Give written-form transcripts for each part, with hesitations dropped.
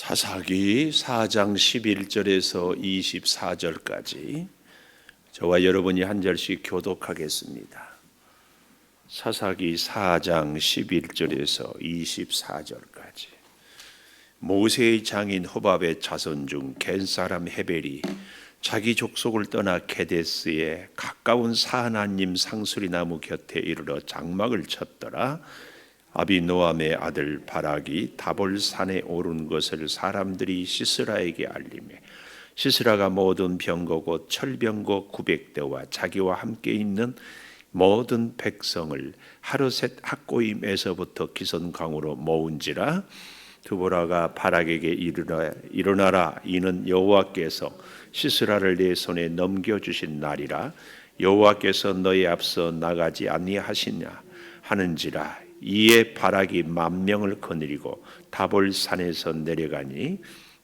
사사기 4장 11절에서 24절까지 저와 여러분이 한 절씩 교독하겠습니다. 사사기 4장 11절에서 24절까지. 모세의 장인 호밥의 자손 중 겐 사람 헤벨이 자기 족속을 떠나 게데스에 가까운 사하나님 상수리 나무 곁에 이르러 장막을 쳤더라. 아비노함의 아들 바락이 다볼산에 오른 것을 사람들이 시스라에게 알리매 시스라가 모든 병거 철병거 900대와 자기와 함께 있는 모든 백성을 하르셋 학고임에서부터 기선강으로 모은지라. 드보라가 바락에게 일어나라, 이는 여호와께서 시스라를 내 손에 넘겨주신 날이라. 여호와께서 너희 앞서 나가지 아니하시냐 하는지라. 이에 바락이 10,000명을 거느리고 다볼산에서 내려가니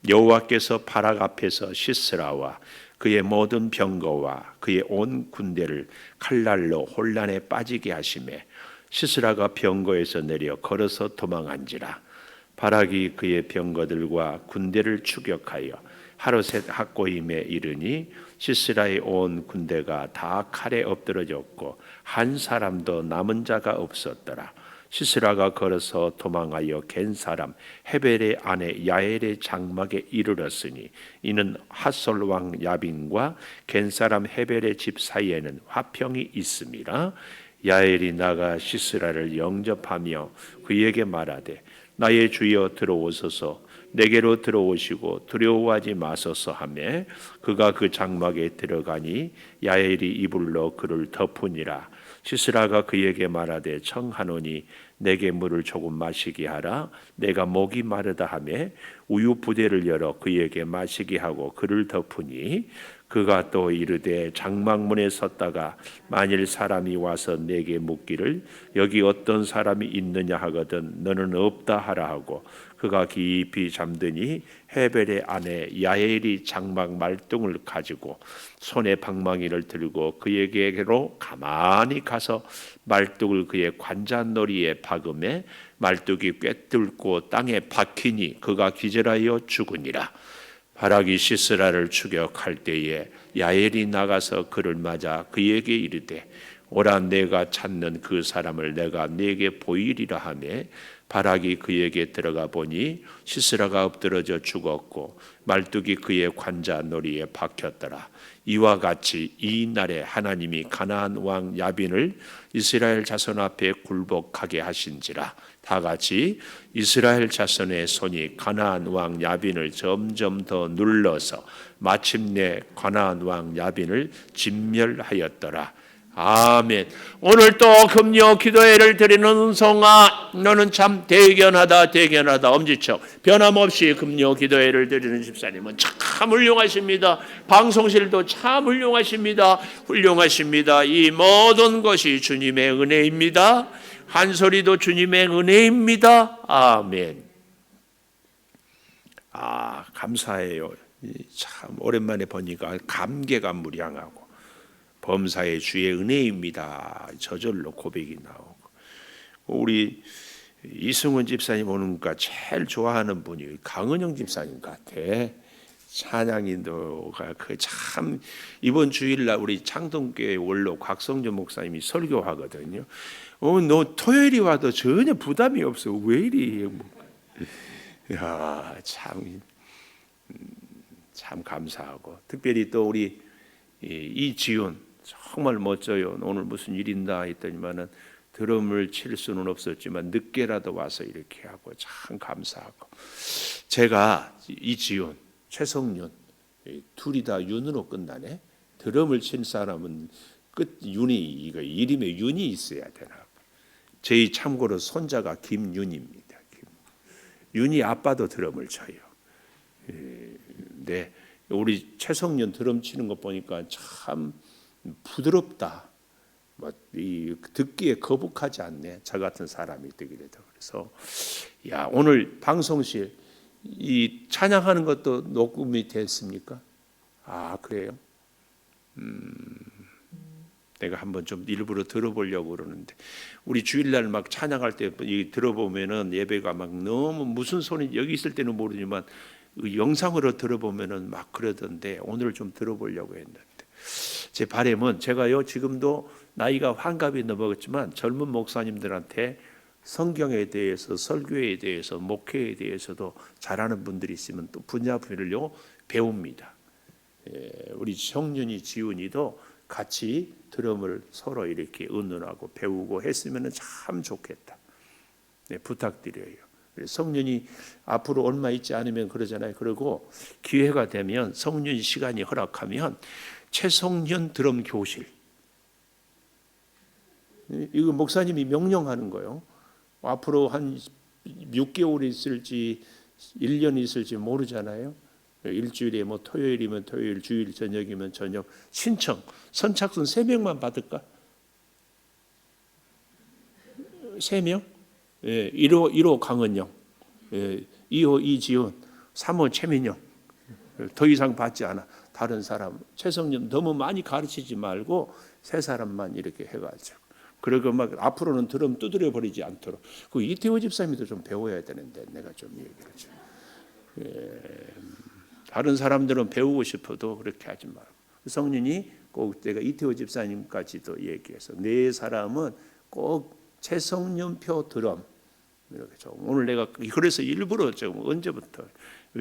여호와께서 바락 앞에서 시스라와 그의 모든 병거와 그의 온 군대를 칼날로 혼란에 빠지게 하시매 시스라가 병거에서 내려 걸어서 도망한지라. 바락이 그의 병거들과 군대를 추격하여 하르셋 학고임에 이르니 시스라의 온 군대가 다 칼에 엎드러졌고 한 사람도 남은 자가 없었더라. 시스라가 걸어서 도망하여 겐 사람 헤벨의 아내 야엘의 장막에 이르렀으니 이는 핫솔 왕 야빈과 겐 사람 헤벨의 집 사이에는 화평이 있음이라. 야엘이 나가 시스라를 영접하며 그에게 말하되 나의 주여 들어오소서, 내게로 들어오시고 두려워하지 마소서 하매 그가 그 장막에 들어가니 야엘이 이불로 그를 덮으니라. 시스라가 그에게 말하되 청하노니 내게 물을 조금 마시게 하라. 내가 목이 마르다 하매 우유 부대를 열어 그에게 마시게 하고 그를 덮으니 그가 또 이르되 장막문에 섰다가 만일 사람이 와서 내게 묻기를 여기 어떤 사람이 있느냐 하거든 너는 없다 하라 하고 그가 깊이 잠드니 헤벨의 아내 야엘이 장막 말뚝을 가지고 손에 방망이를 들고 그에게로 가만히 가서 말뚝을 그의 관자놀이에 박음에 말뚝이 꿰뚫고 땅에 박히니 그가 기절하여 죽으니라. 바락이 시스라를 추격할 때에 야엘이 나가서 그를 맞아 그에게 이르되 오라, 내가 찾는 그 사람을 내가 네게 보이리라 하매 바락이 그에게 들어가 보니 시스라가 엎드러져 죽었고 말뚝이 그의 관자놀이에 박혔더라. 이와 같이 이 날에 하나님이 가나안 왕 야빈을 이스라엘 자손 앞에 굴복하게 하신지라. 다 같이 이스라엘 자손의 손이 가나안 왕 야빈을 점점 더 눌러서 마침내 가나안 왕 야빈을 진멸하였더라. 아멘. 오늘 또 금요 기도회를 드리는 은송아, 너는 참 대견하다. 엄지척. 변함없이 금요 기도회를 드리는 집사님은 참 훌륭하십니다. 방송실도 참 훌륭하십니다. 이 모든 것이 주님의 은혜입니다. 한 소리도 주님의 은혜입니다. 아멘. 감사해요. 참 오랜만에 보니까 감개가 무량하고 범사의 주의 은혜입니다. 저절로 고백이 나오고. 우리 이승훈 집사님 오는가 제일 좋아하는 분이 강은영 집사님 같아. 찬양인도가 참 이번 주일날 우리 창동교회 원로 곽성준 목사님이 설교하거든요. 너 토요일이 와도 전혀 부담이 없어. 왜 이리? 참 감사하고 특별히 또 우리 이지훈 정말 멋져요. 오늘 무슨 일인가 했더니만은 드럼을 칠 수는 없었지만 늦게라도 와서 이렇게 하고 참 감사하고. 제가 이지훈, 최성윤 둘이 다 윤으로 끝나네. 드럼을 친 사람은 끝 윤이 이거 이름에 윤이 있어야 되나. 저희 참고로 손자가 김윤입니다. 윤이 아빠도 드럼을 쳐요. 네, 우리 최성윤 드럼 치는 거 보니까 참 부드럽다. 듣기에 거북하지 않네. 저 같은 사람이 되기라도. 그래서 오늘 방송실 이 찬양하는 것도 녹음이 됐습니까? 그래요? 내가 한번 좀 일부러 들어보려고 그러는데 우리 주일날 막 찬양할 때 들어보면은 예배가 막 너무 무슨 소리 여기 있을 때는 모르지만 영상으로 들어보면은 막 그러던데 오늘 좀 들어보려고 했는데 제 바람은 제가요 지금도 나이가 환갑이 넘어갔지만 젊은 목사님들한테 성경에 대해서 설교에 대해서 목회에 대해서도 잘하는 분들이 있으면 또 분야별로 배웁니다. 우리 성윤이 지훈이도 같이 드럼을 서로 이렇게 의논하고 배우고 했으면 참 좋겠다. 네, 부탁드려요. 성윤이 앞으로 얼마 있지 않으면 그러잖아요. 그리고 기회가 되면 성윤이 시간이 허락하면 최성윤 드럼 교실 이거 목사님이 명령하는 거예요. 앞으로 한 6개월 있을지 1년 있을지 모르잖아요. 일주일에 뭐 토요일이면 토요일, 주일 저녁이면 저녁 신청 선착순 3명만 받을까? 3명? 예, 1호 강은영, 2호 이지훈, 3호 최민영. 더 이상 받지 않아. 다른 사람 최성년 너무 많이 가르치지 말고 3사람만 이렇게 해가지고 그리고 막 앞으로는 드럼 두드려 버리지 않도록 그 이태호 집사님도 좀 배워야 되는데 내가 좀 얘기를 좀. 다른 사람들은 배우고 싶어도 그렇게 하지 말고 성년이 꼭 내가 이태호 집사님까지도 얘기해서 4사람은 꼭 최성년표 드럼 이렇게 좀 오늘 내가 그래서 일부러 좀 언제부터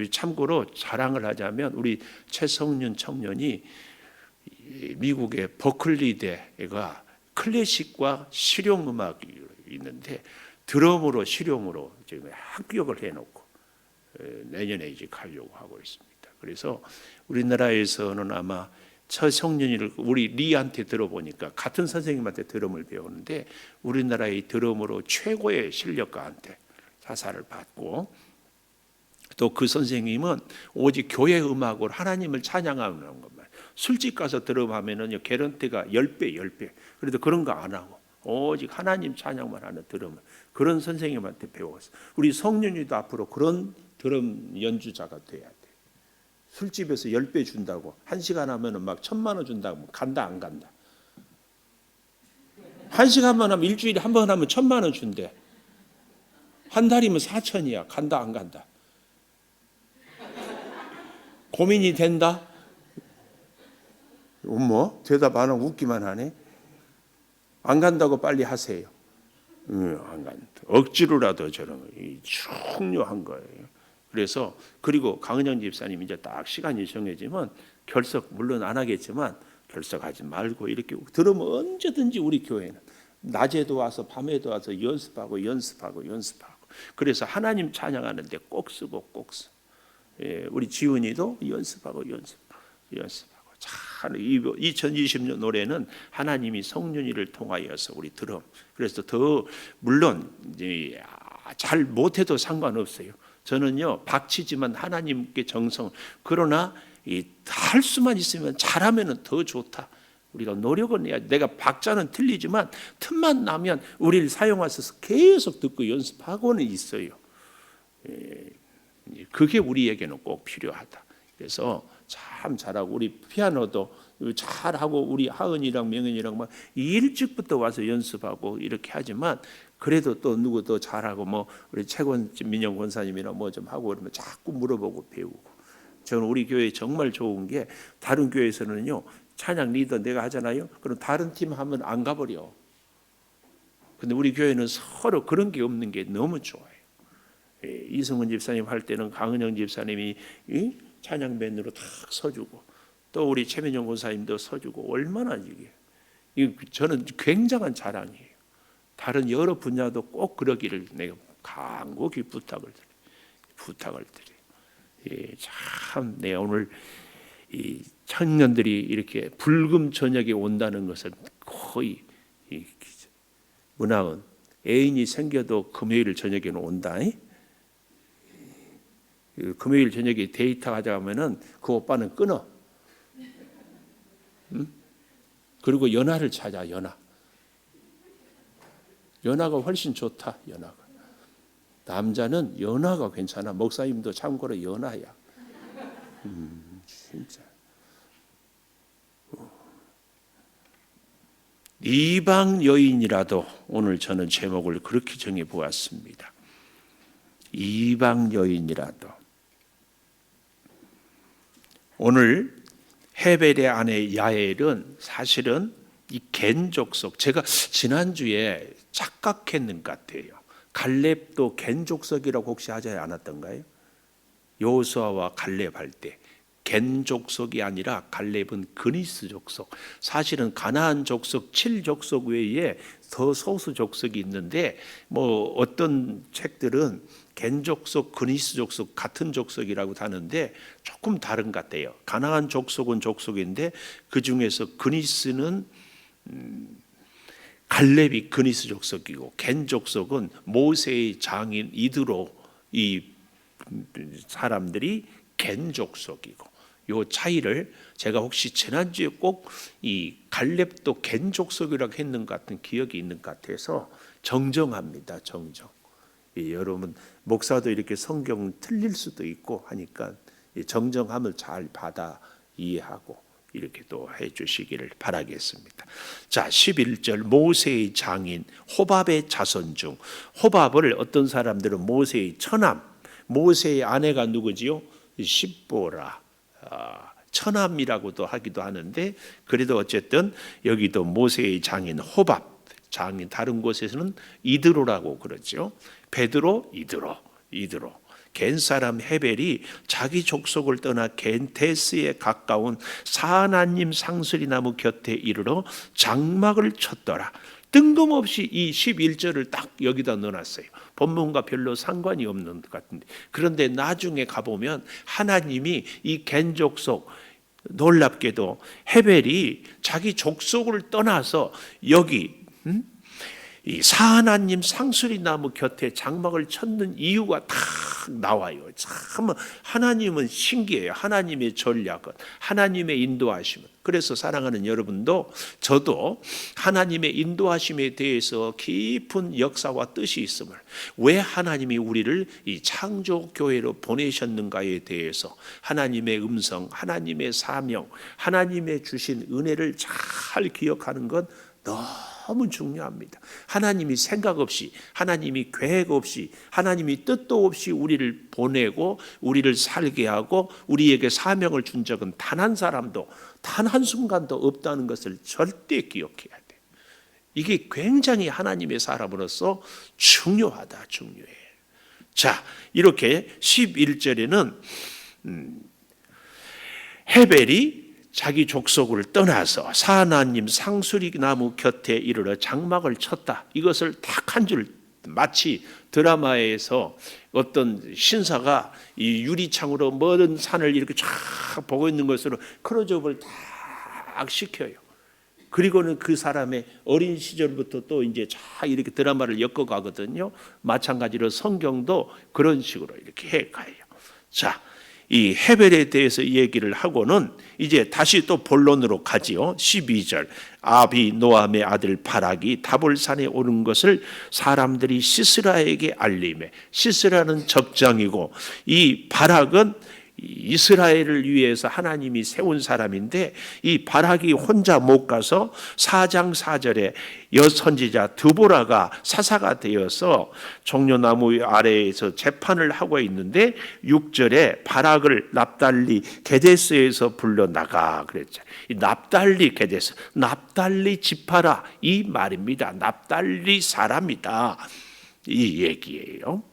참고로 자랑을 하자면 우리 최성년 청년이 미국의 버클리대가 클래식과 실용음악이 있는데 드럼으로 실용으로 지금 합격을 해놓고 내년에 이제 가려고 하고 있습니다. 그래서 우리나라에서는 아마 최성년이를 우리 리한테 들어보니까 같은 선생님한테 드럼을 배우는데 우리나라의 드럼으로 최고의 실력가한테 자사를 받고 또 그 선생님은 오직 교회 음악으로 하나님을 찬양하는 것만 술집 가서 드럼하면은요 개런티가 10배 그래도 그런 거 안 하고 오직 하나님 찬양만 하는 드럼 그런 선생님한테 배웠어. 우리 성윤이도 앞으로 그런 드럼 연주자가 돼야 돼. 술집에서 10배 준다고 1시간 하면은 막 1,000만 원 준다고 간다 안 간다. 1시간만 하면 일주일에 한 번 하면 1,000만 원 준대. 한 달이면 4,000이야. 간다 안 간다. 고민이 된다? 뭐 대답 안 하고 웃기만 하네. 안 간다고 빨리 하세요. 안 간다. 억지로라도 저런 거 중요한 거예요. 그래서 그리고 강은영 집사님 이제 딱 시간이 정해지면 결석 물론 안 하겠지만 결석하지 말고 이렇게 들으면 언제든지 우리 교회는 낮에도 와서 밤에도 와서 연습하고 그래서 하나님 찬양하는데 꼭 쓰고 꼭 써. 우리 지훈이도 연습하고 잘 2020년 노래는 하나님이 성윤이를 통하여서 우리 드럼 그래서 더 물론 이제 잘 못해도 상관없어요. 저는요 박치지만 하나님께 정성 그러나 할 수만 있으면 잘하면은 더 좋다. 우리가 노력은 해야 내가 박자는 틀리지만 틈만 나면 우리를 사용하셔서 계속 듣고 연습하고는 있어요. 그게 우리에게는 꼭 필요하다. 그래서 참 잘하고 우리 피아노도 잘하고 우리 하은이랑 명현이랑 막 일찍부터 와서 연습하고 이렇게 하지만 그래도 또 누구 더 잘하고 뭐 우리 민영 권사님이나 뭐 좀 하고 그러면 자꾸 물어보고 배우고 저는 우리 교회 정말 좋은 게 다른 교회에서는요 찬양 리더 내가 하잖아요. 그럼 다른 팀 하면 안 가버려. 근데 우리 교회는 서로 그런 게 없는 게 너무 좋아요. 이승훈 집사님 할 때는 강은영 집사님이 찬양 밴드로 탁 서주고 또 우리 최민영 권사님도 서주고 얼마나 이게 저는 굉장한 자랑이에요. 다른 여러 분야도 꼭 그러기를 내가 간곡히 부탁을 드려요. 참 내가 오늘 이 청년들이 이렇게 불금 저녁에 온다는 것은 거의 문화은 애인이 생겨도 금요일 저녁에는 온다. 금요일 저녁에 데이트 하자 하면은 그 오빠는 끊어. 그리고 연하를 찾아. 연하가 훨씬 좋다. 연하가. 남자는 연하가 괜찮아. 목사님도 참고로 연하야. 진짜. 이방 여인이라도, 오늘 저는 제목을 그렇게 정해 보았습니다. 이방 여인이라도. 오늘 헤벨의 아내 야엘은 사실은 이 겐 족속, 제가 지난주에 착각했는 것 같아요. 갈렙도 겐 족속이라고 혹시 하지 않았던가요? 여호수아와 갈렙 할 때 겐 족속이 아니라 갈렙은 그니스 족속. 사실은 가나안 족속 7족속 외에 더 소수 족속이 있는데, 뭐 어떤 책들은 겐 족속, 그니스 족속 같은 족속이라고 하는데 조금 다른 것 같아요. 가나안 족속은 족속인데 그 중에서 그니스는 갈렙이 그니스 족속이고, 겐 족속은 모세의 장인 이드로 이 사람들이 겐 족속이고, 요 차이를 제가 혹시 지난주에 꼭 이 갈렙도 겐 족속이라고 했는 것 같은 기억이 있는 것 같아서 정정합니다. 정정. 여러분 목사도 이렇게 성경 틀릴 수도 있고 하니까 정정함을 잘 받아 이해하고 이렇게 또 해주시기를 바라겠습니다. 자, 11절 모세의 장인 호밥의 자손 중, 호밥을 어떤 사람들은 모세의 처남, 모세의 아내가 누구지요? 십보라, 처남이라고도 하기도 하는데, 그래도 어쨌든 여기도 모세의 장인 호밥, 장인 다른 곳에서는 이드로라고 그러죠. 베드로, 이드로. 겐 사람 헤벨이 자기 족속을 떠나 겐테스에 가까운 사하나님 상수리 나무 곁에 이르러 장막을 쳤더라. 뜬금없이 이 11절을 딱 여기다 넣어놨어요. 본문과 별로 상관이 없는 것 같은데, 그런데 나중에 가보면 하나님이 이 겐 족속, 놀랍게도 헤벨이 자기 족속을 떠나서 여기 이 사하나님 상수리 나무 곁에 장막을 쳤는 이유가 다 나와요. 참 하나님은 신기해요. 하나님의 전략은, 하나님의 인도하심은. 그래서 사랑하는 여러분도 저도 하나님의 인도하심에 대해서 깊은 역사와 뜻이 있음을, 왜 하나님이 우리를 이 창조교회로 보내셨는가에 대해서 하나님의 음성, 하나님의 사명, 하나님의 주신 은혜를 잘 기억하는 것 너무 중요합니다. 하나님이 생각 없이, 하나님이 계획 없이, 하나님이 뜻도 없이 우리를 보내고 우리를 살게 하고 우리에게 사명을 준 적은 단 한 사람도, 단 한순간도 없다는 것을 절대 기억해야 돼요. 이게 굉장히 하나님의 사람으로서 중요하다, 중요해. 자, 이렇게 11절에는 헤벨이 자기 족속을 떠나서 사하나님 상수리 나무 곁에 이르러 장막을 쳤다. 이것을 딱 한 줄, 마치 드라마에서 어떤 신사가 이 유리창으로 먼 산을 이렇게 쫙 보고 있는 것으로 클로즈업을 딱 시켜요. 그리고는 그 사람의 어린 시절부터 또 이제 쫙 이렇게 드라마를 엮어가거든요. 마찬가지로 성경도 그런 식으로 이렇게 해 가요. 자, 이 헤벨에 대해서 얘기를 하고는 이제 다시 또 본론으로 가지요. 12절 아비노함의 아들 바락이 다볼산에 오른 것을 사람들이 시스라에게 알리매, 시스라는 적장이고 이 바락은 이스라엘을 위해서 하나님이 세운 사람인데, 이 바락이 혼자 못 가서 4장 4절에 여선지자 드보라가 사사가 되어서 종려나무 아래에서 재판을 하고 있는데 6절에 바락을 납달리 게데스에서 불러나가 그랬죠. 이 납달리 게데스, 납달리 지파라 이 말입니다. 납달리 사람이다 이 얘기예요.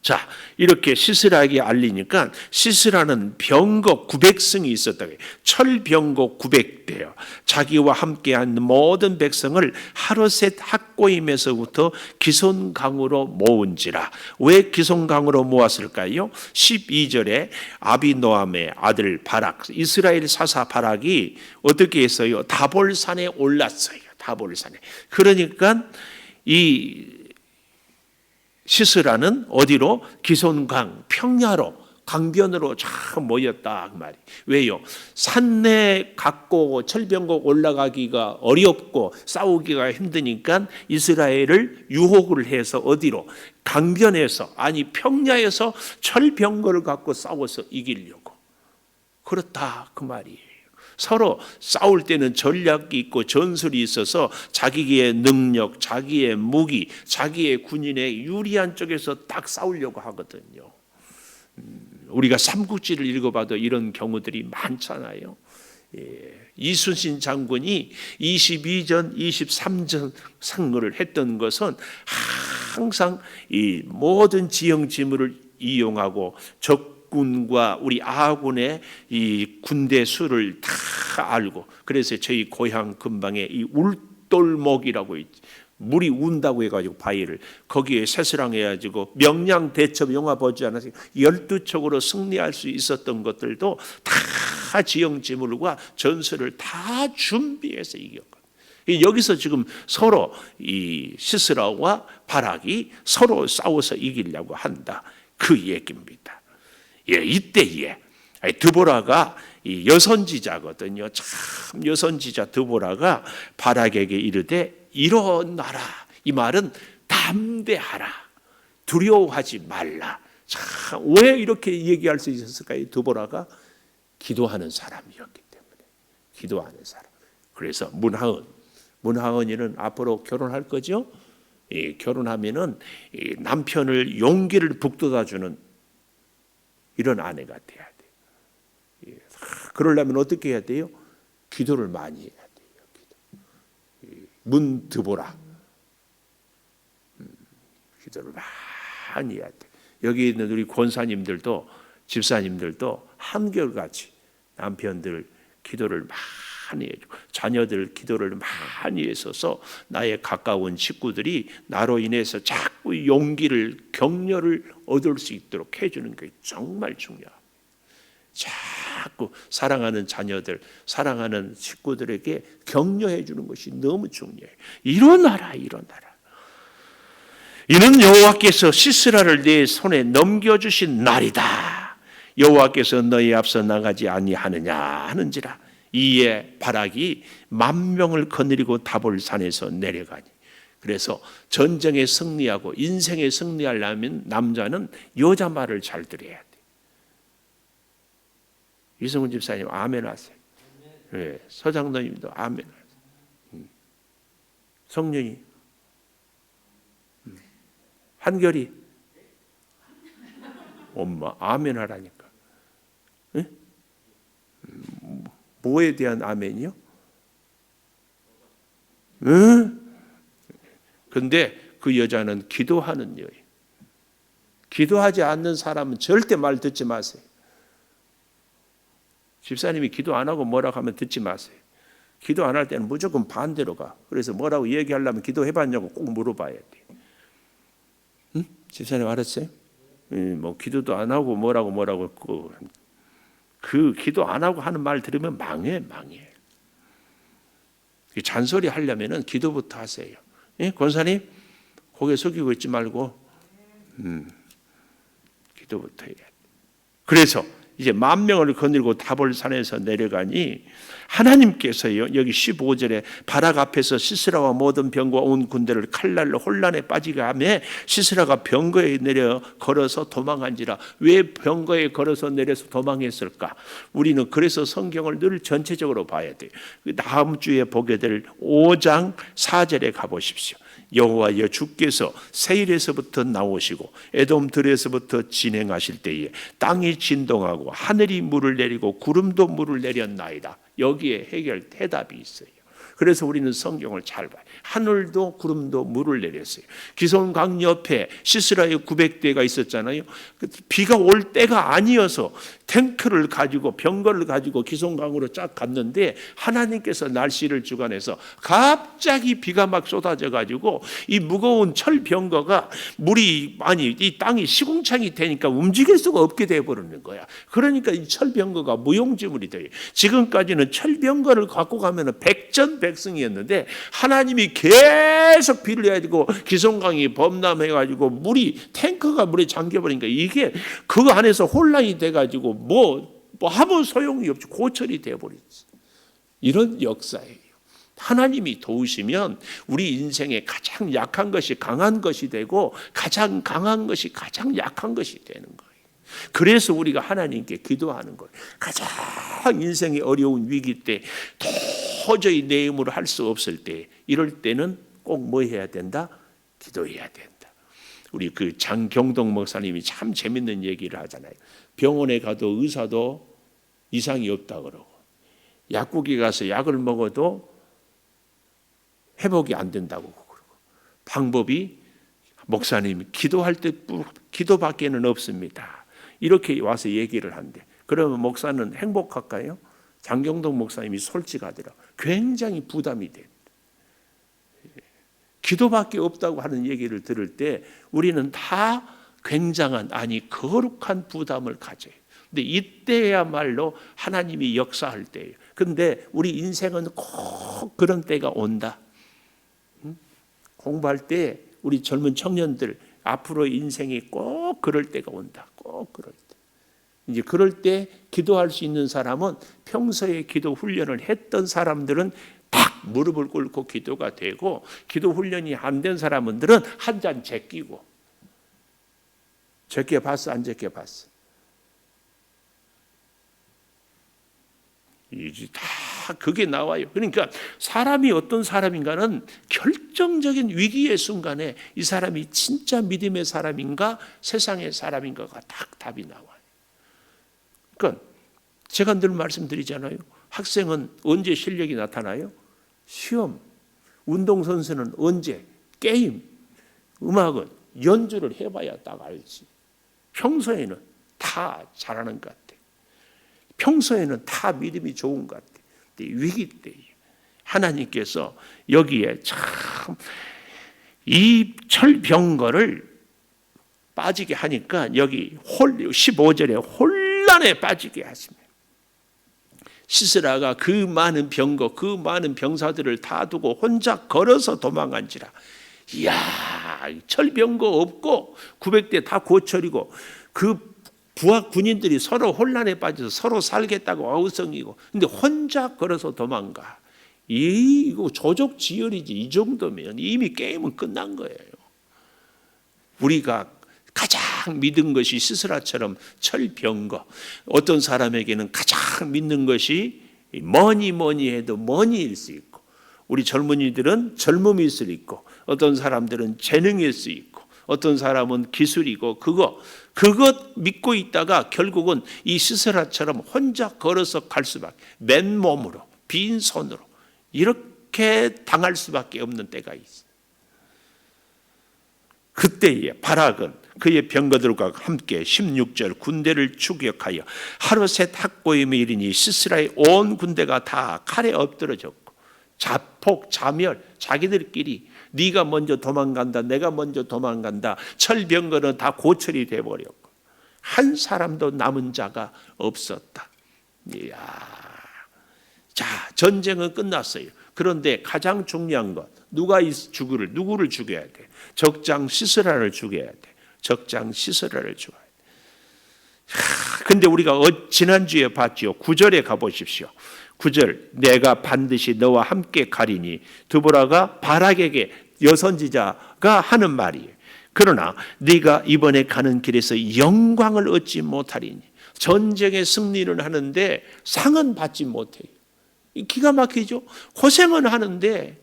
자, 이렇게 시스라에게 알리니까, 시스라는 병거 900승이 있었다고 해요. 철병거 900대요. 자기와 함께한 모든 백성을 하루셋 학고임에서부터 기손강으로 모은지라. 왜 기손강으로 모았을까요? 12절에 아비노함의 아들 바락, 이스라엘 사사 바락이 어떻게 했어요? 다볼산에 올랐어요. 다볼산에. 그러니까 이 시스라는 어디로? 기손강, 평야로, 강변으로 쫙 모였다 그 말이. 왜요? 산내 갖고 철병곡 올라가기가 어렵고 싸우기가 힘드니까 이스라엘을 유혹을 해서 어디로? 강변에서, 아니 평야에서 철병거를 갖고 싸워서 이기려고. 그렇다 그 말이에요. 서로 싸울 때는 전략이 있고 전술이 있어서 자기의 능력, 자기의 무기, 자기의 군인의 유리한 쪽에서 딱 싸우려고 하거든요. 우리가 삼국지를 읽어봐도 이런 경우들이 많잖아요. 이순신 장군이 22전, 23전 상거를 했던 것은 항상 이 모든 지형 지물을 이용하고 적군과 우리 아군의 이 군대 수를 다 알고, 그래서 저희 고향 근방에 이 울돌목이라고 있지. 물이 운다고 해가지고 바위를 거기에 세스랑해가지고 명량대첩 영화 보지 않았어요? 12척으로 승리할 수 있었던 것들도 다 지형지물과 전술을 다 준비해서 이겼거든요. 여기서 지금 서로 이 시스라와 바락이 서로 싸워서 이기려고 한다, 그 얘기입니다. 이때에 드보라가 이 여선지자거든요. 참 여선지자 드보라가 바락에게 이르되 일어나라. 이 말은 담대하라, 두려워하지 말라. 참, 왜 이렇게 얘기할 수 있었을까요? 드보라가 기도하는 사람이었기 때문에. 기도하는 사람. 그래서 문하은이는 앞으로 결혼할 거죠. 결혼하면은 남편을 용기를 북돋아주는 이런 아내가 돼야 돼요. 그러려면 어떻게 해야 돼요? 기도를 많이 해야 돼요. 문드보라, 기도를 많이 해야 돼. 여기 있는 우리 권사님들도 집사님들도 한결같이 남편들 기도를 많이 해주고 자녀들 기도를 많이 했어서 나의 가까운 식구들이 나로 인해서 자꾸 용기를, 격려를 얻을 수 있도록 해주는 게 정말 중요합니다. 자꾸 사랑하는 자녀들, 사랑하는 식구들에게 격려해 주는 것이 너무 중요해요. 일어나라, 일어나라. 이는 여호와께서 시스라를 내 손에 넘겨주신 날이다. 여호와께서 너희 앞서 나가지 아니하느냐 하는지라. 이에 바락이 10,000명을 거느리고 다볼산에서 내려가니. 그래서 전쟁에 승리하고 인생에 승리하려면 남자는 여자 말을 잘 들어야 돼. 이성훈 집사님 아멘 하세요. 네, 서장로님도 아멘 하세요. 성년이, 한결이, 엄마 아멘 하라니까. 네? 뭐에 대한 아멘이요? 근데 그 여자는 기도하는 여인. 기도하지 않는 사람은 절대 말 듣지 마세요. 집사님이 기도 안 하고 뭐라고 하면 듣지 마세요. 기도 안 할 때는 무조건 반대로 가. 그래서 뭐라고 얘기하려면 기도해봤냐고 꼭 물어봐야 돼. 응? 집사님 알았어요? 뭐 기도도 안 하고 뭐라고 그 기도 안 하고 하는 말 들으면 망해. 잔소리 하려면은 기도부터 하세요. 예? 권사님 고개 숙이고 있지 말고 기도부터 해야 돼. 그래서 이제 10,000명을 거느리고 다볼산에서 내려가니 하나님께서요, 여기 15절에 바락 앞에서 시스라와 모든 병과 온 군대를 칼날로 혼란에 빠지게 하며 시스라가 병거에 내려 걸어서 도망한지라. 왜 병거에 걸어서 내려서 도망했을까? 우리는 그래서 성경을 늘 전체적으로 봐야 돼요. 다음 주에 보게 될 5장 4절에 가보십시오. 여호와여 주께서 세일에서부터 나오시고 에돔 들에서부터 진행하실 때에 땅이 진동하고 하늘이 물을 내리고 구름도 물을 내렸나이다. 여기에 해답이 있어요. 그래서 우리는 성경을 잘 봐요. 하늘도 구름도 물을 내렸어요. 기손강 옆에 시스라의 900대가 있었잖아요. 비가 올 때가 아니어서 탱크를 가지고 병거를 가지고 기손강으로 쫙 갔는데 하나님께서 날씨를 주관해서 갑자기 비가 막 쏟아져 가지고 이 무거운 철 병거가 이 땅이 시궁창이 되니까 움직일 수가 없게 돼 버리는 거야. 그러니까 이 철 병거가 무용지물이 돼요. 지금까지는 철 병거를 갖고 가면은 백전백승이었는데 하나님이 계속 비를 해가지고 기손강이 범람해가지고 탱크가 물에 잠겨버리니까 이게 그 안에서 혼란이 돼가지고 뭐 아무 소용이 없이 고철이 돼버렸어. 이런 역사예요. 하나님이 도우시면 우리 인생에 가장 약한 것이 강한 것이 되고 가장 강한 것이 가장 약한 것이 되는 거예요. 그래서 우리가 하나님께 기도하는 거예요. 가장 인생의 어려운 위기 때, 도저히 내 힘으로 할 수 없을 때, 이럴 때는 꼭 뭐 해야 된다? 기도해야 된다. 우리 그 장경동 목사님이 참 재밌는 얘기를 하잖아요. 병원에 가도 의사도 이상이 없다 그러고, 약국에 가서 약을 먹어도 회복이 안 된다고 그러고, 방법이 목사님 기도할 때 기도밖에는 없습니다. 이렇게 와서 얘기를 한대. 그러면 목사는 행복할까요? 장경동 목사님이 솔직하더라. 굉장히 부담이 돼. 기도밖에 없다고 하는 얘기를 들을 때 우리는 다 굉장한, 아니 거룩한 부담을 가져요. 근데 이때야말로 하나님이 역사할 때예요. 근데 우리 인생은 꼭 그런 때가 온다. 공부할 때 우리 젊은 청년들 앞으로 인생이 꼭 그럴 때가 온다. 꼭 그럴 때. 이제 그럴 때 기도할 수 있는 사람은, 평소에 기도 훈련을 했던 사람들은 딱 무릎을 꿇고 기도가 되고, 기도 훈련이 안 된 사람들은 한 잔 제끼고. 제껴 봤어? 안 제껴 봤어? 이제 다 그게 나와요. 그러니까 사람이 어떤 사람인가는 결정적인 위기의 순간에 이 사람이 진짜 믿음의 사람인가 세상의 사람인가가 딱 답이 나와요. 그러니까 제가 늘 말씀드리잖아요. 학생은 언제 실력이 나타나요? 시험. 운동선수는 언제? 게임. 음악은 연주를 해봐야 딱 알지. 평소에는 다 잘하는 것 같아. 평소에는 다 믿음이 좋은 것 같아. 근데 위기 때 하나님께서 여기에 참 이 철병거를 빠지게 하니까, 여기 15절에 혼란에 빠지게 하십니다. 시스라가 그 많은 병거, 그 많은 병사들을 다 두고 혼자 걸어서 도망간지라. 이야, 철병거 없고 900대 다 고철이고, 그 부하 군인들이 서로 혼란에 빠져서 서로 살겠다고 어우성이고, 근데 혼자 걸어서 도망가. 이거 조족지혈이지. 이 정도면 이미 게임은 끝난 거예요. 우리가 가장 믿은 것이 시스라처럼 철병거, 어떤 사람에게는 가장 믿는 것이 뭐니 해도 머니일 수 있고, 우리 젊은이들은 젊음일 수 있고, 어떤 사람들은 재능일 수 있고, 어떤 사람은 기술이고, 그것 믿고 있다가 결국은 이 시스라처럼 혼자 걸어서 갈 수밖에, 맨몸으로 빈손으로 이렇게 당할 수밖에 없는 때가 있어요. 그때에 바락은 그의 병거들과 함께 16절 군대를 추격하여 하루셋 학고임에 이르니 시스라의 온 군대가 다 칼에 엎드러졌고, 자폭 자멸, 자기들끼리 네가 먼저 도망간다, 내가 먼저 도망간다. 철병거는 다 고철이 돼버렸고 한 사람도 남은 자가 없었다. 이야. 자, 전쟁은 끝났어요. 그런데 가장 중요한 것, 누구를 죽여야 돼? 적장 시스라를 죽여야 돼. 적장 시스라를 죽여야 돼. 근데 우리가 지난주에 봤죠. 9절에 가보십시오. 9절, 내가 반드시 너와 함께 가리니, 드보라가 바락에게, 여선지자가 하는 말이에요. 그러나 네가 이번에 가는 길에서 영광을 얻지 못하리니. 전쟁의 승리를 하는데 상은 받지 못해요. 기가 막히죠. 고생은 하는데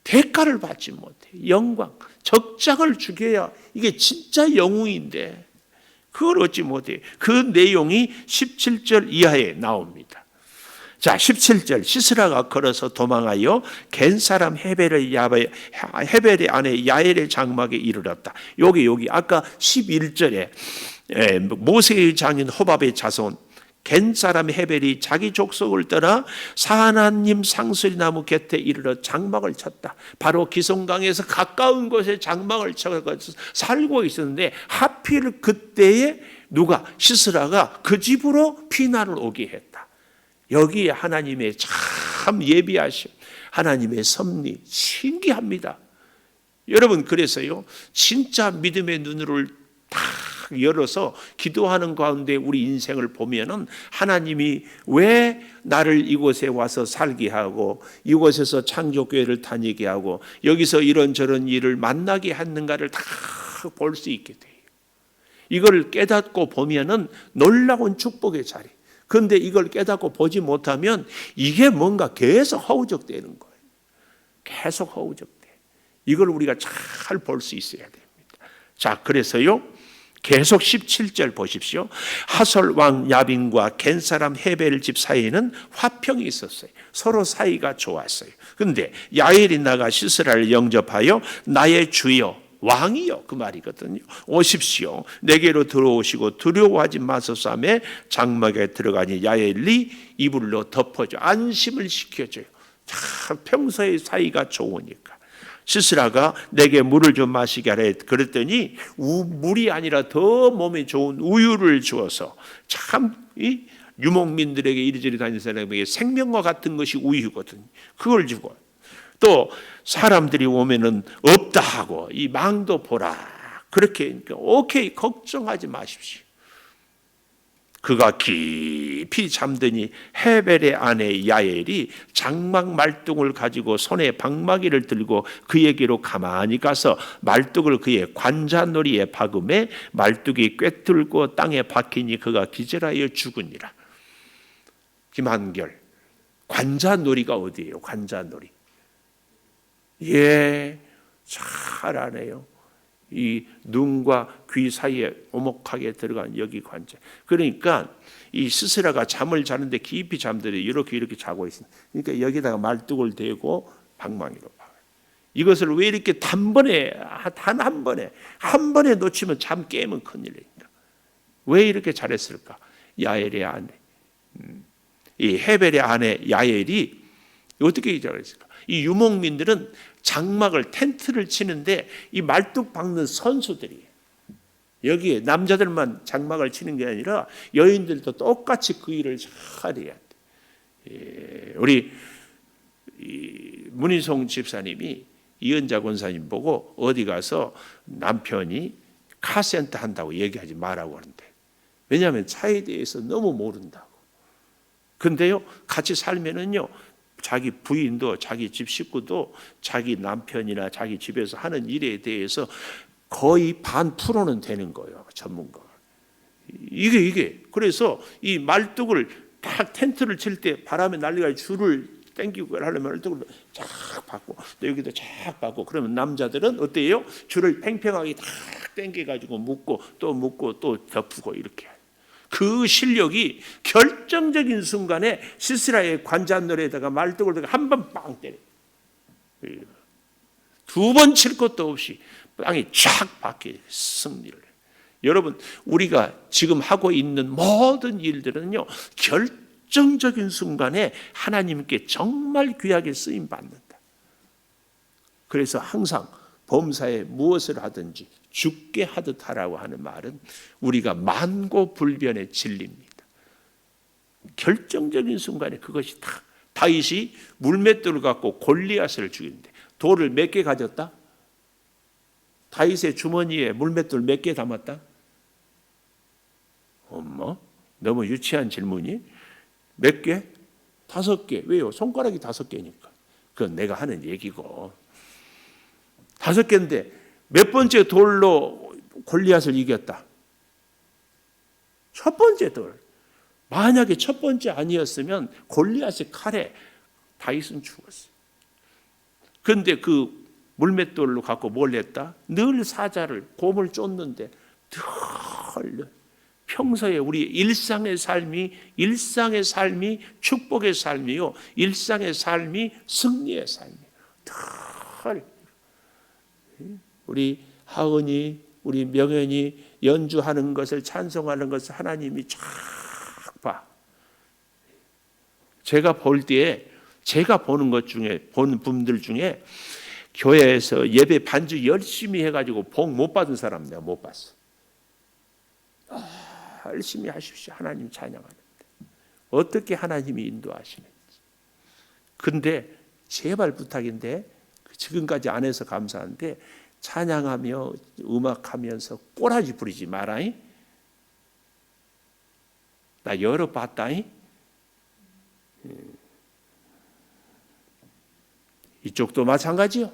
대가를 받지 못해요. 영광, 적장을 죽여야 이게 진짜 영웅인데 그걸 얻지 못해요. 그 내용이 17절 이하에 나옵니다. 자, 17절, 시스라가 걸어서 도망하여 겐사람 헤벨의 안에 야엘의 장막에 이르렀다. 여기 아까 11절에 모세의 장인 호밥의 자손 겐사람 헤벨이 자기 족속을 떠나 사하나님 상수리나무 곁에 이르러 장막을 쳤다. 바로 기송강에서 가까운 곳에 장막을 쳐서 살고 있었는데, 하필 그때에 시스라가 그 집으로 피난을 오게 했다. 여기에 하나님의 참 예비하심, 하나님의 섭리 신기합니다. 여러분, 그래서요, 진짜 믿음의 눈을 딱 열어서 기도하는 가운데 우리 인생을 보면은 하나님이 왜 나를 이곳에 와서 살게 하고, 이곳에서 창조교회를 다니게 하고, 여기서 이런저런 일을 만나게 했는가를 다 볼 수 있게 돼요. 이걸 깨닫고 보면은 놀라운 축복의 자리. 그런데 이걸 깨닫고 보지 못하면 이게 뭔가 계속 허우적대는 거예요. 계속 허우적대. 이걸 우리가 잘 볼 수 있어야 됩니다. 자, 그래서요. 계속 17절 보십시오. 하솔 왕 야빈과 겐 사람 헤벨 집 사이에는 화평이 있었어요. 서로 사이가 좋았어요. 그런데 야엘이 나가 시스라를 영접하여 나의 주여 왕이요 그 말이거든요. 오십시오. 내게로 들어오시고 두려워하지 마소서하며 장막에 들어가니 야엘이 이불로 덮어줘 안심을 시켜줘요. 참 평소에 사이가 좋으니까. 시스라가 내게 물을 좀 마시게 하래. 그랬더니 물이 아니라 더 몸에 좋은 우유를 주어서 참 이 유목민들에게 이리저리 다니는 사람에게 생명과 같은 것이 우유거든요. 그걸 주고 또 사람들이 오면은 없다 하고 이 망도 보라. 그렇게 오케이 걱정하지 마십시오. 그가 깊이 잠드니 헤벨의 아내 야엘이 장막 말뚝을 가지고 손에 방마기를 들고 그에게로 가만히 가서 말뚝을 그의 관자놀이에 박음에 말뚝이 꿰뚫고 땅에 박히니 그가 기절하여 죽으니라. 김한결, 관자놀이가 어디예요? 관자놀이. 예, 잘 아네요. 이 눈과 귀 사이에 오목하게 들어간 여기 관자. 그러니까 이 시스라가 잠을 자는데 깊이 잠들어 이렇게 자고 있습니다. 그러니까 여기다가 말뚝을 대고 방망이로 박아요. 이것을 왜 이렇게 단번에 단 한 번에 놓치면 잠 깨면 큰일입니다. 왜 이렇게 잘했을까? 야엘의 아내, 이 헤벨의 아내 야엘이 어떻게 잘했을까? 이 유목민들은 장막을 텐트를 치는데 이 말뚝 박는 선수들이에요. 여기에 남자들만 장막을 치는 게 아니라 여인들도 똑같이 그 일을 잘 해야 돼. 우리 문인송 집사님이 이은자 권사님 보고 어디 가서 남편이 카센터 한다고 얘기하지 말라고 하는데, 왜냐하면 차에 대해서 너무 모른다고. 근데요 같이 살면은요 자기 부인도 자기 집 식구도 자기 남편이나 자기 집에서 하는 일에 대해서 거의 반 프로는 되는 거예요. 전문가가. 이게 그래서 이 말뚝을 딱 텐트를 칠 때 바람에 날리가 줄을 당기고 하려면 말뚝을 쫙 받고 또 여기도 쫙 받고 그러면 남자들은 어때요? 줄을 팽팽하게 딱 당겨가지고 묶고 또 덮고 이렇게. 그 실력이 결정적인 순간에 시스라의 관자놀이에다가 말뚝을 대고 한 번 빵 때려. 두 번 칠 것도 없이 땅이 쫙 박혀 승리를 해요. 여러분, 우리가 지금 하고 있는 모든 일들은요 결정적인 순간에 하나님께 정말 귀하게 쓰임 받는다. 그래서 항상 범사에 무엇을 하든지 죽게 하듯 하라고 하는 말은 우리가 만고불변의 진리입니다. 결정적인 순간에 그것이 다. 다윗이 물맷돌을 갖고 골리앗을 죽이는데 돌을 몇 개 가졌다? 다윗의 주머니에 물맷돌 몇 개 담았다? 어머, 너무 유치한 질문이. 몇 개? 5개. 왜요? 손가락이 5개니까. 그건 내가 하는 얘기고. 5개인데 몇 번째 돌로 골리앗을 이겼다? 첫 번째 돌. 만약에 첫 번째 아니었으면 골리앗의 칼에 다윗은 죽었어요. 그런데 그 물맷돌로 갖고 뭘 했다? 늘 사자를 곰을 쫓는데 늘 평소에 우리 일상의 삶이 축복의 삶이요, 일상의 삶이 승리의 삶이에요. 늘 우리 하은이, 우리 명현이 연주하는 것을, 찬송하는 것을 하나님이 쫙 봐. 제가 볼 때에, 제가 보는 것 중에, 보는 분들 중에 교회에서 예배 반주 열심히 해가지고 복 못 받은 사람 내가 못 봤어. 열심히 하십시오. 하나님 찬양하는데 어떻게 하나님이 인도하시는지. 근데 제발 부탁인데, 지금까지 안 해서 감사한데 찬양하며 음악하면서 꼬라지 부리지 마라잉. 나 여러 봤다잉. 이쪽도 마찬가지요.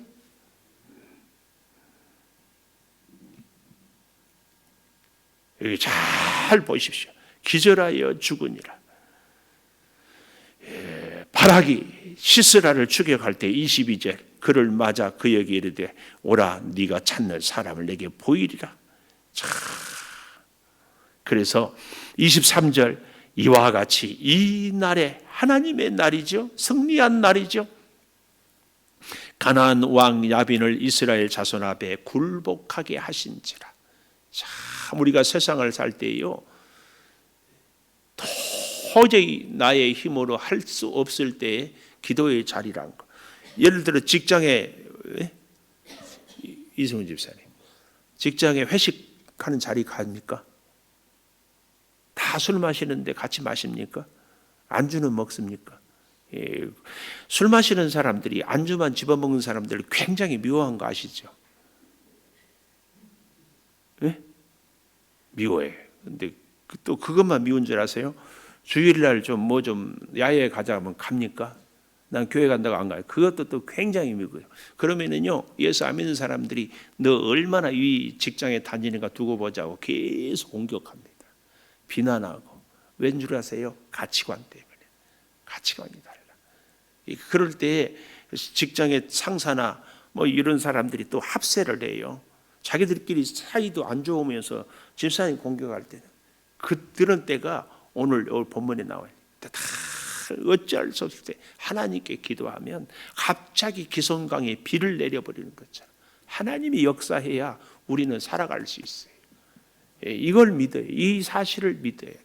여기 잘 보십시오. 기절하여 죽으니라. 바락이 시스라를 추격할 때 22절 그를 맞아 그에게 이르되 오라 네가 찾는 사람을 내게 보이리라. 자, 그래서 23절 이와 같이 이 날에 하나님의 날이죠. 승리한 날이죠. 가나안 왕 야빈을 이스라엘 자손 앞에 굴복하게 하신지라. 참 우리가 세상을 살 때요 도저히 나의 힘으로 할 수 없을 때에 기도의 자리란 거. 예를 들어 직장에 이승훈 집사님 직장에 회식하는 자리 갑니까? 다 술 마시는데 같이 마십니까? 안주는 먹습니까? 술 마시는 사람들이 안주만 집어먹는 사람들을 굉장히 미워한 거 아시죠? 미워해. 근데 또 그것만 미운 줄 아세요? 주일날 좀 야외에 가자 하면 갑니까? 난 교회 간다고 안 가요. 그것도 또 굉장히 미워요. 그러면은요 예수 안 믿는 사람들이 너 얼마나 이 직장에 다니는가 두고 보자고 계속 공격합니다. 비난하고. 왠 줄 아세요? 가치관 때문에. 가치관이 달라. 그럴 때 직장의 상사나 이런 사람들이 또 합세를 해요. 자기들끼리 사이도 안 좋으면서 집사님 공격할 때는 그런 때가 오늘 본문에 나와요. 다 어찌할 수 없을 때 하나님께 기도하면 갑자기 기손강에 비를 내려버리는 것처럼 하나님이 역사해야 우리는 살아갈 수 있어요. 이걸 믿어요. 이 사실을 믿어야 돼.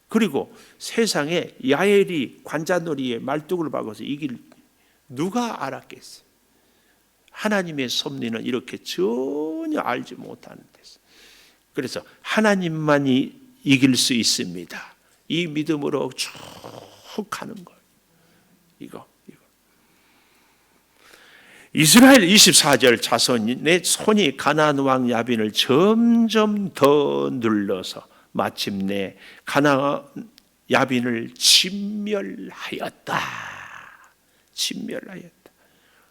그리고 세상에 야엘이 관자놀이에 말뚝을 박아서 이길 누가 알았겠어요? 하나님의 섭리는 이렇게 전혀 알지 못하는 데서. 그래서 하나님만이 이길 수 있습니다. 이 믿음으로 쭉 가는 거예요. 이거. 이스라엘 24절 자손의 손이 가나안 왕 야빈을 점점 더 눌러서 마침내 가나안 야빈을 진멸하였다.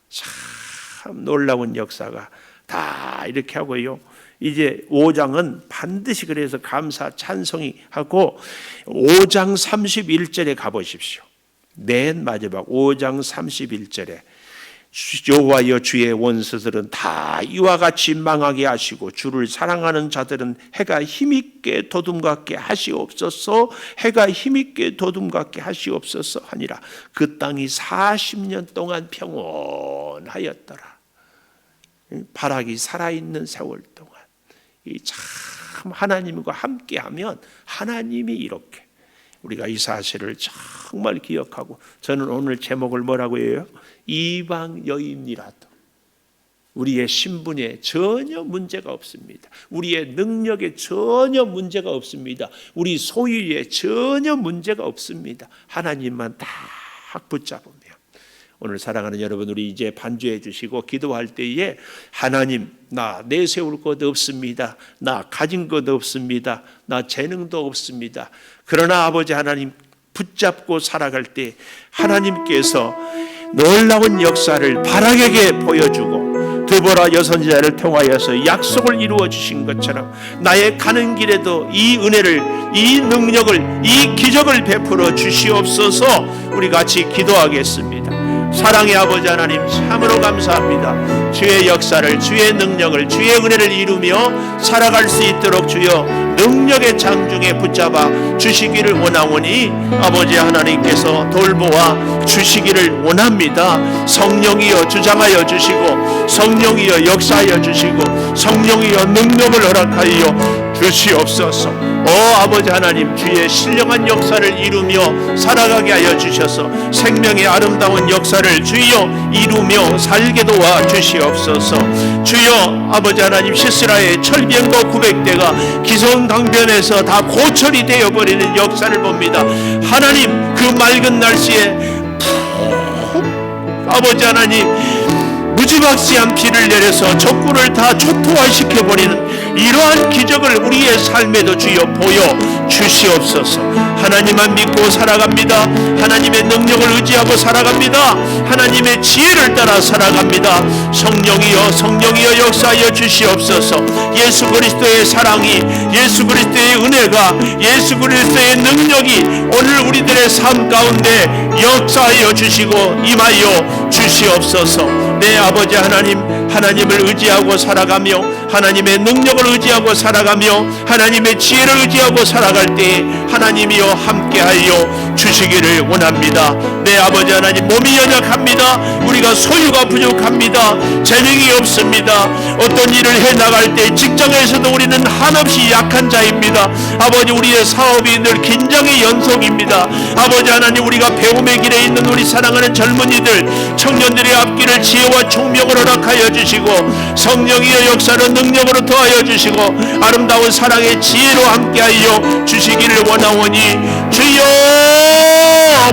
참 놀라운 역사가 다 이렇게 하고요. 이제 5장은 반드시 그래서 감사 찬송이 하고 5장 31절에 가보십시오. 맨 마지막 5장 31절에 여호와여 주의 원수들은 다 이와 같이 망하게 하시고 주를 사랑하는 자들은 해가 힘있게 도둠같게 하시옵소서. 해가 힘있게 도둠같게 하시옵소서 하니라. 그 땅이 40년 동안 평온하였더라. 바락이 살아있는 세월 동안 참 하나님과 함께하면 하나님이 이렇게 우리가 이 사실을 정말 기억하고 저는 오늘 제목을 뭐라고 해요? 이방 여인이라도 우리의 신분에 전혀 문제가 없습니다. 우리의 능력에 전혀 문제가 없습니다. 우리 소유에 전혀 문제가 없습니다. 하나님만 딱 붙잡으면 오늘 사랑하는 여러분 우리 이제 반주해 주시고 기도할 때에 하나님 나 내세울 것 없습니다. 나 가진 것 없습니다. 나 재능도 없습니다. 그러나 아버지 하나님 붙잡고 살아갈 때 하나님께서 놀라운 역사를 바락에게 보여주고 드보라 여선지자를 통하여서 약속을 이루어 주신 것처럼 나의 가는 길에도 이 은혜를 이 능력을 이 기적을 베풀어 주시옵소서. 우리 같이 기도하겠습니다. 사랑의 아버지 하나님 참으로 감사합니다. 주의 역사를 주의 능력을 주의 은혜를 이루며 살아갈 수 있도록 주여 능력의 장중에 붙잡아 주시기를 원하오니 아버지 하나님께서 돌보아 주시기를 원합니다. 성령이여 주장하여 주시고 성령이여 역사하여 주시고 성령이여 능력을 허락하여 주시옵소서. 아버지 하나님 주의 신령한 역사를 이루며 살아가게 하여 주셔서 생명의 아름다운 역사를 주여 이루며 살게 도와 주시옵소서. 주여 아버지 하나님 시스라의 철병거 900대가 기성강변에서 다 고철이 되어버리는 역사를 봅니다. 하나님 그 맑은 날씨에 아버지 하나님 무지막지한 비를 내려서 적군을 다 초토화시켜버리는 이러한 기적을 우리의 삶에도 주여 보여 주시옵소서. 하나님만 믿고 살아갑니다. 하나님의 능력을 의지하고 살아갑니다. 하나님의 지혜를 따라 살아갑니다. 성령이여 역사하여 주시옵소서. 예수 그리스도의 사랑이, 예수 그리스도의 은혜가, 예수 그리스도의 능력이 오늘 우리들의 삶 가운데 역사하여 주시고 임하여 주시옵소서. 내 아버지 하나님, 하나님을 의지하고 살아가며 하나님의 능력을 의지하고 살아가며 하나님의 지혜를 의지하고 살아갈 때 하나님이여 함께하여 주시기를 원합니다. 내 아버지 하나님, 몸이 연약합니다. 우리가 소유가 부족합니다. 재능이 없습니다. 어떤 일을 해나갈 때 직장에서도 우리는 한없이 약한 자입니다. 아버지, 우리의 사업이 늘 긴장의 연속입니다. 아버지 하나님, 우리가 배움의 길에 있는 우리 사랑하는 젊은이들, 청년들의 앞길을 지혜와 총명으로 허락하여 주시고 성령이여 역사를 능력으로 더하여 주시고 아름다운 사랑의 지혜로 함께하여 주시기를 원하오니 주여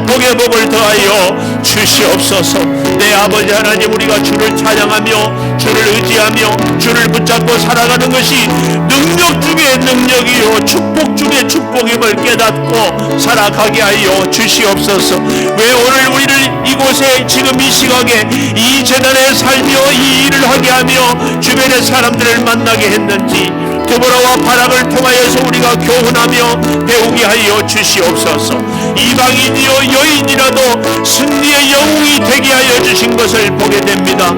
복의 복을 더하여 주시옵소서. 내 아버지 하나님, 우리가 주를 찬양하며 주를 의지하며 주를 붙잡고 살아가는 것이 능력 중에 능력이요 축복 중에 축복임을 깨닫고 살아가게 하여 주시옵소서. 왜 오늘 우리를 이곳에 지금 이 시각에 이 재단에 살며 이 일을 하게 하며 주변의 사람들을 만나게 했는지 드보라와 바락을 통하여서 우리가 교훈하며 배우게 하여 주시옵소서. 이방인이요 여인이라도 승리의 영웅이 되게 하여 주신 것을 보게 됩니다.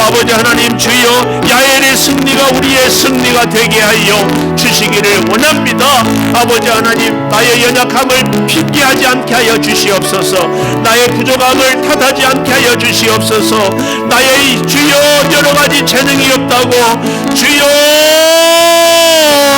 아버지 하나님, 주여 야엘의 승리가 우리의 승리가 되게 하여 주시기를 원합니다. 아버지 하나님, 나의 연약함을 핑계하지 않게 하여 주시옵소서. 나의 부족함을 탓하지 않게 하여 주시옵소서. 나의 주여 여러가지 재능이 없다고 주여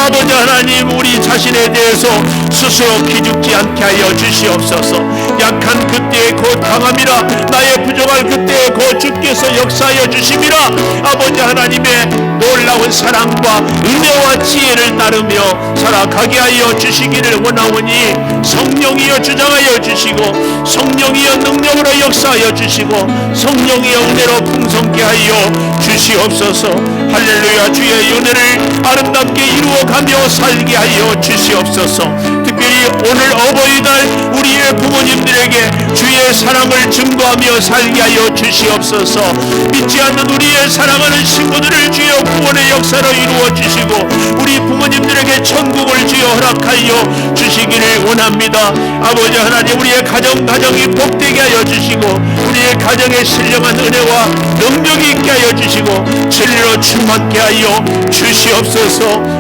아버지 하나님, 우리 자신에 대해서 스스로 기죽지 않게 하여 주시옵소서. 약한 그때에 곧 강함이라 나의 부족할 그때에 곧 주께서 역사하여 주심이라. 아버지 하나님의 놀라운 사랑과 은혜와 지혜를 따르며 살아가게 하여 주시기를 원하오니 성령이여 주장하여 주시고 성령이여 능력으로 역사하여 주시고 성령이여 은혜로 풍성케 하여 주시옵소서. 할렐루야. 주의 은혜를 아름답게 이루어가며 살게 하여 주시옵소서. 특별히 오늘 어버이날 우리의 부모님들에게 주의 사랑을 증거하며 살게 하여 주시옵소서. 믿지 않는 우리의 사랑하는 친구들을 주여 구원의 역사로 이루어 주시고 우리 부모님들에게 천국을 주여 허락하여 주시기를 원합니다. 아버지 하나님, 우리의 가정이 복되게 하여 주시고 우리의 가정에 신령한 은혜와 능력이 있게 하여 주시고 진리로 충만케 하여 주시옵소서.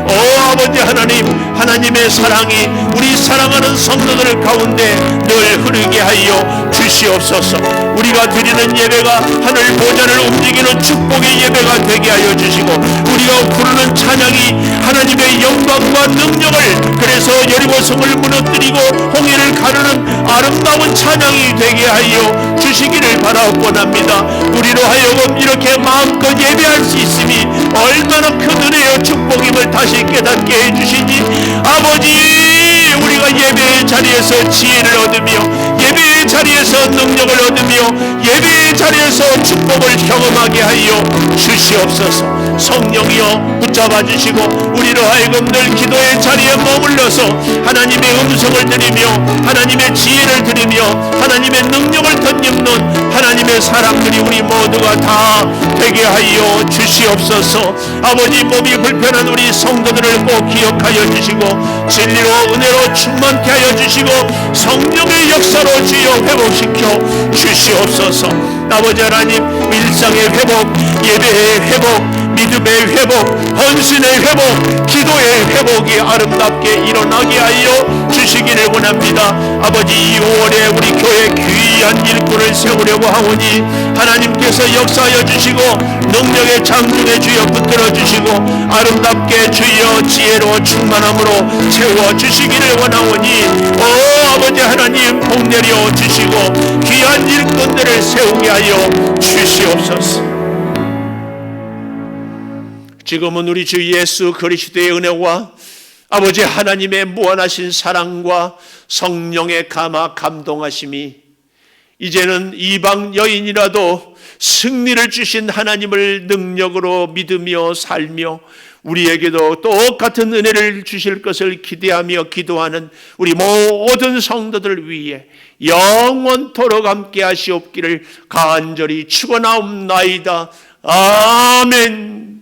아버지 하나님, 하나님의 사랑이 우리 사랑하는 성도들 가운데 늘 흐르게 하여 주시옵소서. 우리가 드리는 예배가 하늘 보좌를 움직이는 축복의 예배가 되게 하여 주시고 우리가 부르는 찬양이 하나님의 영광과 능력을, 그래서 여리고성을 무너뜨리고 홍해를 가르는 아름다운 찬양이 되게 하여 주시기를 바라옵고납니다. 우리로 하여금 이렇게 마음껏 예배할 수 있음이 얼마나 큰 은혜요 축복임을 다시 깨닫게 해주시니 아버지, 우리가 예배의 자리에서 지혜를 얻으며 예배의 자리에서 능력을 얻으며 예배의 자리에서 축복을 경험하게 하여 주시옵소서. 성령이여 붙잡아 주시고 우리로 하여금 늘 기도의 자리에 머물러서 하나님의 음성을 들으며 하나님의 지혜를 들으며 하나님의 능력을 덧입는 하나님의 사람들이 우리 모두가 다 되게 하여 주시옵소서. 아버지, 몸이 불편한 우리 성도들을 꼭 기억하여 주시고 진리로 은혜로 충만케 하여 주시고 성령의 역사로 주여 회복시켜 주시옵소서. 아버지 하나님, 일상의 회복, 예배의 회복, 믿음의 회복, 헌신의 회복, 기도의 회복이 아름답게 일어나게 하여 주시기를 원합니다. 아버지, 이 5월에 우리 교회 귀한 일꾼을 세우려고 하오니 하나님께서 역사하여 주시고 능력의 장중에 주여 붙들어 주시고 아름답게 주여 지혜로 충만함으로 채워 주시기를 원하오니 아버지 하나님, 복 내려 주시고 귀한 일꾼들을 세우게 하여 주시옵소서. 지금은 우리 주 예수 그리스도의 은혜와 아버지 하나님의 무한하신 사랑과 성령의 감동하심이 이제는 이방 여인이라도 승리를 주신 하나님을 능력으로 믿으며 살며 우리에게도 똑같은 은혜를 주실 것을 기대하며 기도하는 우리 모든 성도들 위해 영원토록 함께 하시옵기를 간절히 축원하옵나이다. 아멘.